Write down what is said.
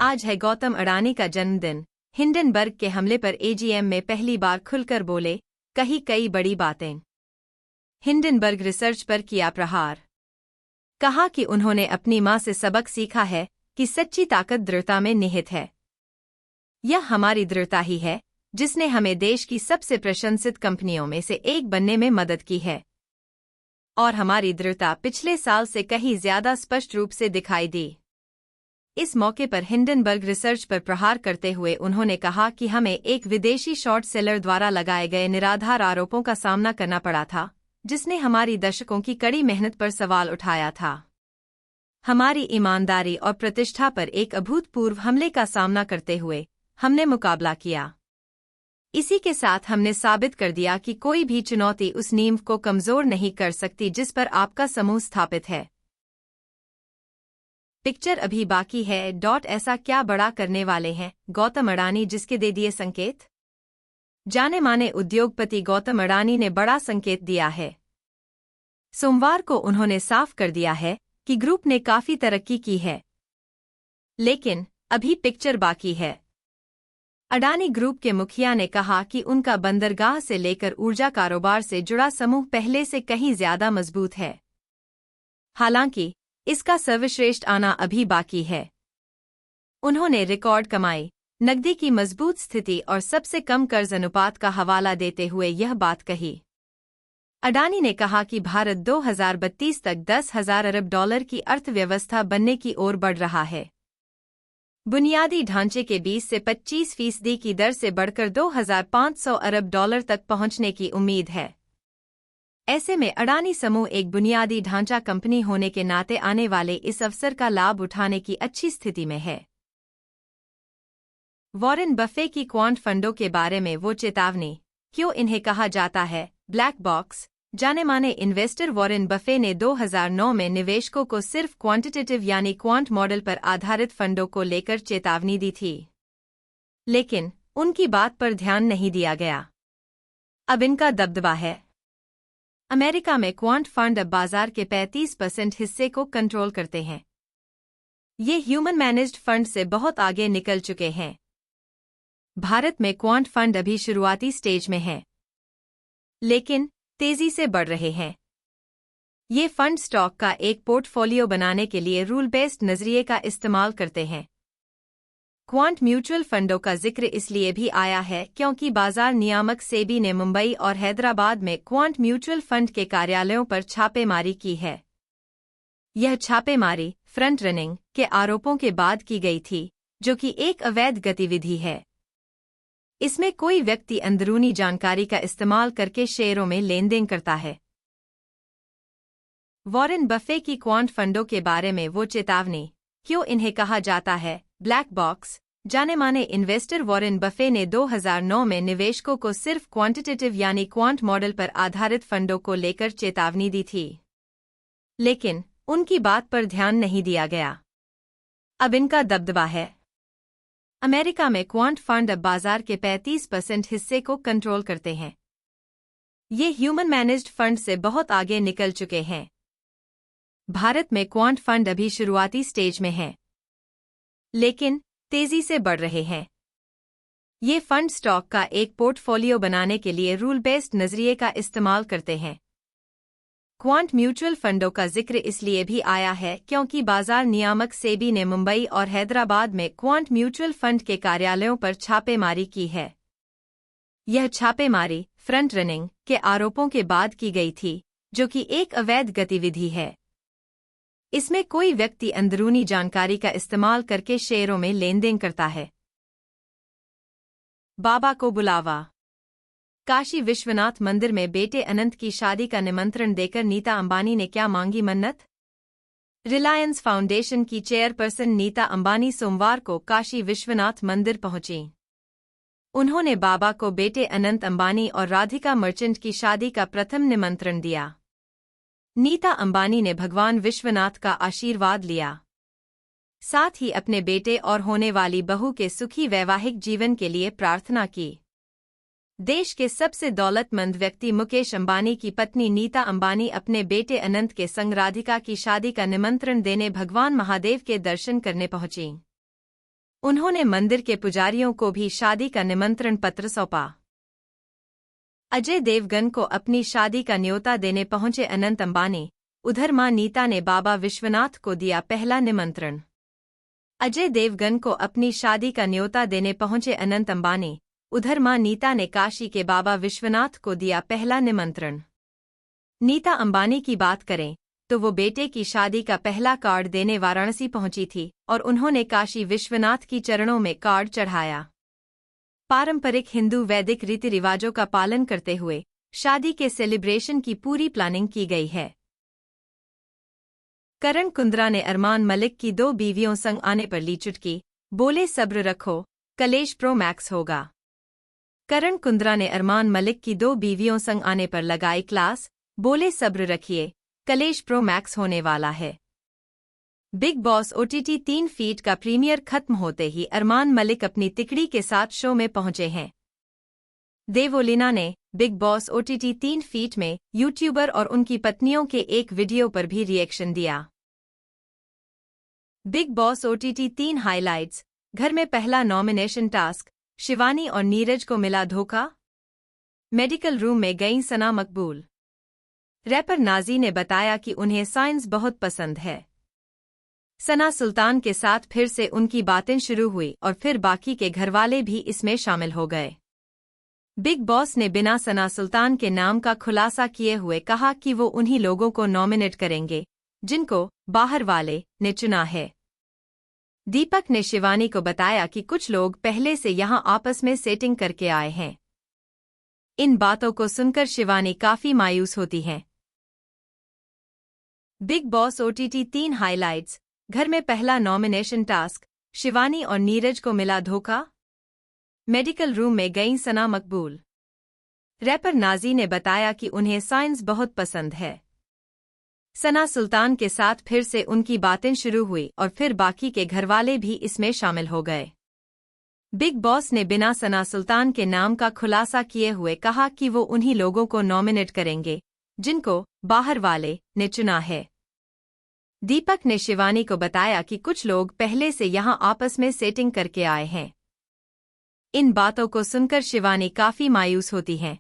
आज है गौतम अडानी का जन्मदिन। हिंडनबर्ग के हमले पर एजीएम में पहली बार खुलकर बोले, कही कई बड़ी बातें। हिंडनबर्ग रिसर्च पर किया प्रहार। कहा कि उन्होंने अपनी मां से सबक सीखा है कि सच्ची ताकत दृढ़ता में निहित है। यह हमारी दृढ़ता ही है जिसने हमें देश की सबसे प्रशंसित कंपनियों में से एक बनने में मदद की है। और हमारी दृढ़ता पिछले साल से कहीं ज्यादा स्पष्ट रूप से दिखाई दी। इस मौके पर हिंडनबर्ग रिसर्च पर प्रहार करते हुए उन्होंने कहा कि हमें एक विदेशी शॉर्ट सेलर द्वारा लगाए गए निराधार आरोपों का सामना करना पड़ा था, जिसने हमारी दशकों की कड़ी मेहनत पर सवाल उठाया था। हमारी ईमानदारी और प्रतिष्ठा पर एक अभूतपूर्व हमले का सामना करते हुए हमने मुकाबला किया। इसी के साथ हमने साबित कर दिया कि कोई भी चुनौती उस नींव को कमजोर नहीं कर सकती जिस पर आपका समूह स्थापित है। पिक्चर अभी बाकी है। ऐसा क्या बड़ा करने वाले हैं गौतम अडानी जिसके दे दिए संकेत। जाने माने उद्योगपति गौतम अडानी ने बड़ा संकेत दिया है। सोमवार को उन्होंने साफ कर दिया है कि ग्रुप ने काफी तरक्की की है, लेकिन अभी पिक्चर बाकी है। अडानी ग्रुप के मुखिया ने कहा कि उनका बंदरगाह से लेकर ऊर्जा कारोबार से जुड़ा समूह पहले से कहीं ज्यादा मजबूत है। हालांकि इसका सर्वश्रेष्ठ आना अभी बाकी है। उन्होंने रिकॉर्ड कमाई, नकदी की मजबूत स्थिति और सबसे कम कर्ज अनुपात का हवाला देते हुए यह बात कही। अडानी ने कहा कि भारत 2032 तक 10,000 अरब डॉलर की अर्थव्यवस्था बनने की ओर बढ़ रहा है। बुनियादी ढांचे के 20 से 25% की दर से बढ़कर 2,500 अरब डॉलर तक पहुंचने की उम्मीद है। ऐसे में अडानी समूह एक बुनियादी ढांचा कंपनी होने के नाते आने वाले इस अवसर का लाभ उठाने की अच्छी स्थिति में है। वॉरेन बफे की क्वांट फंडों के बारे में वो चेतावनी, क्यों इन्हें कहा जाता है ब्लैक बॉक्स। जाने माने इन्वेस्टर वॉरेन बफे ने 2009 में निवेशकों को सिर्फ क्वांटिटेटिव यानी क्वांट मॉडल पर आधारित फंडों को लेकर चेतावनी दी थी, लेकिन उनकी बात पर ध्यान नहीं दिया गया। अब इनका दबदबा है। अमेरिका में क्वांट फंड अब बाजार के 35% हिस्से को कंट्रोल करते हैं। ये ह्यूमन मैनेज्ड फंड से बहुत आगे निकल चुके हैं। भारत में क्वांट फंड अभी शुरुआती स्टेज में हैं, लेकिन तेजी से बढ़ रहे हैं। ये फंड स्टॉक का एक पोर्टफोलियो बनाने के लिए रूल बेस्ड नजरिए का इस्तेमाल करते हैं। क्वांट म्यूचुअल फंडों का जिक्र इसलिए भी आया है क्योंकि बाजार नियामक सेबी ने मुंबई और हैदराबाद में क्वांट म्यूचुअल फंड के कार्यालयों पर छापेमारी की है। यह छापेमारी फ्रंट रनिंग के आरोपों के बाद की गई थी, जो कि एक अवैध गतिविधि है। इसमें कोई व्यक्ति अंदरूनी जानकारी का इस्तेमाल करके शेयरों में लेन देन करता है। वॉरेन बफे की क्वांट फंडों के बारे में वो चेतावनी, क्यों इन्हें कहा जाता है ब्लैक बॉक्स। जाने माने इन्वेस्टर वॉरेन बफे ने 2009 में निवेशकों को सिर्फ क्वांटिटेटिव यानी क्वांट मॉडल पर आधारित फंडों को लेकर चेतावनी दी थी, लेकिन उनकी बात पर ध्यान नहीं दिया गया। अब इनका दबदबा है। अमेरिका में क्वांट फंड अब बाजार के 35% हिस्से को कंट्रोल करते हैं। ये ह्यूमन मैनेज्ड फंड से बहुत आगे निकल चुके हैं। भारत में क्वांट फंड अभी शुरुआती स्टेज में हैं, लेकिन तेजी से बढ़ रहे हैं। ये फंड स्टॉक का एक पोर्टफोलियो बनाने के लिए रूल बेस्ड नजरिए का इस्तेमाल करते हैं। क्वांट म्यूचुअल फंडों का जिक्र इसलिए भी आया है क्योंकि बाजार नियामक सेबी ने मुंबई और हैदराबाद में क्वांट म्यूचुअल फंड के कार्यालयों पर छापेमारी की है। यह छापेमारी फ्रंट रनिंग के आरोपों के बाद की गई थी, जो कि एक अवैध गतिविधि है। इसमें कोई व्यक्ति अंदरूनी जानकारी का इस्तेमाल करके शेयरों में लेन देन करता है। बाबा को बुलावा। काशी विश्वनाथ मंदिर में बेटे अनंत की शादी का निमंत्रण देकर नीता अंबानी ने क्या मांगी मन्नत। रिलायंस फाउंडेशन की चेयरपर्सन नीता अंबानी सोमवार को काशी विश्वनाथ मंदिर पहुंची। उन्होंने बाबा को बेटे अनंत अंबानी और राधिका मर्चेंट की शादी का प्रथम निमंत्रण दिया। नीता अंबानी ने भगवान विश्वनाथ का आशीर्वाद लिया, साथ ही अपने बेटे और होने वाली बहू के सुखी वैवाहिक जीवन के लिए प्रार्थना की। देश के सबसे दौलतमंद व्यक्ति मुकेश अंबानी की पत्नी नीता अंबानी अपने बेटे अनंत के संग राधिका की शादी का निमंत्रण देने भगवान महादेव के दर्शन करने पहुंची। उन्होंने मंदिर के पुजारियों को भी शादी का निमंत्रण पत्र सौंपा। अजय देवगन को अपनी शादी का न्योता देने पहुंचे अनंत अंबानी। उधर मां नीता ने बाबा विश्वनाथ को दिया पहला निमंत्रण। अजय देवगन को अपनी शादी का न्योता देने पहुंचे अनंत अंबानी। उधर मां नीता ने काशी के बाबा विश्वनाथ को दिया पहला निमंत्रण। नीता अंबानी की बात करें तो वो बेटे की शादी का पहला कार्ड देने वाराणसी पहुंची थी और उन्होंने काशी विश्वनाथ की चरणों में कार्ड चढ़ाया। पारंपरिक हिंदू वैदिक रीति रिवाजों का पालन करते हुए शादी के सेलिब्रेशन की पूरी प्लानिंग की गई है। करण कुंद्रा ने अरमान मलिक की 2 बीवियों संग आने पर ली चुटकी, बोले सब्र रखो, कलेश प्रो मैक्स होगा। करण कुंद्रा ने अरमान मलिक की 2 बीवियों संग आने पर लगाई क्लास, बोले सब्र रखिए, कलेश प्रो मैक्स होने वाला है। बिग बॉस OTT 3 फीट का प्रीमियर खत्म होते ही अरमान मलिक अपनी तिकड़ी के साथ शो में पहुंचे हैं। देवोलीना ने बिग बॉस OTT 3 फीट में यूट्यूबर और उनकी पत्नियों के एक वीडियो पर भी रिएक्शन दिया। Big boss OTT 3 highlights. घर में पहला नॉमिनेशन टास्क, शिवानी और नीरज को मिला धोखा। मेडिकल रूम में गईं सना मकबूल। रैपर नाजी ने बताया कि उन्हें साइंस बहुत पसंद है। सना सुल्तान के साथ फिर से उनकी बातें शुरू हुई और फिर बाकी के घरवाले भी इसमें शामिल हो गए। बिग बॉस ने बिना सना सुल्तान के नाम का खुलासा किए हुए कहा कि वो उन्हीं लोगों को नॉमिनेट करेंगे जिनको बाहर वाले ने चुना है। दीपक ने शिवानी को बताया कि कुछ लोग पहले से यहां आपस में सेटिंग करके आए हैं। इन बातों को सुनकर शिवानी काफी मायूस होती हैं। Big boss OTT 3 highlights. घर में पहला नॉमिनेशन टास्क, शिवानी और नीरज को मिला धोखा। मेडिकल रूम में गईं सना मकबूल। रैपर नाजी ने बताया कि उन्हें साइंस बहुत पसंद है। सना सुल्तान के साथ फिर से उनकी बातें शुरू हुई और फिर बाकी के घरवाले भी इसमें शामिल हो गए। बिग बॉस ने बिना सना सुल्तान के नाम का खुलासा किए हुए कहा कि वो उन्हीं लोगों को नॉमिनेट करेंगे जिनको बाहर वाले ने चुना है। दीपक ने शिवानी को बताया कि कुछ लोग पहले से यहां आपस में सेटिंग करके आए हैं। इन बातों को सुनकर शिवानी काफी मायूस होती हैं।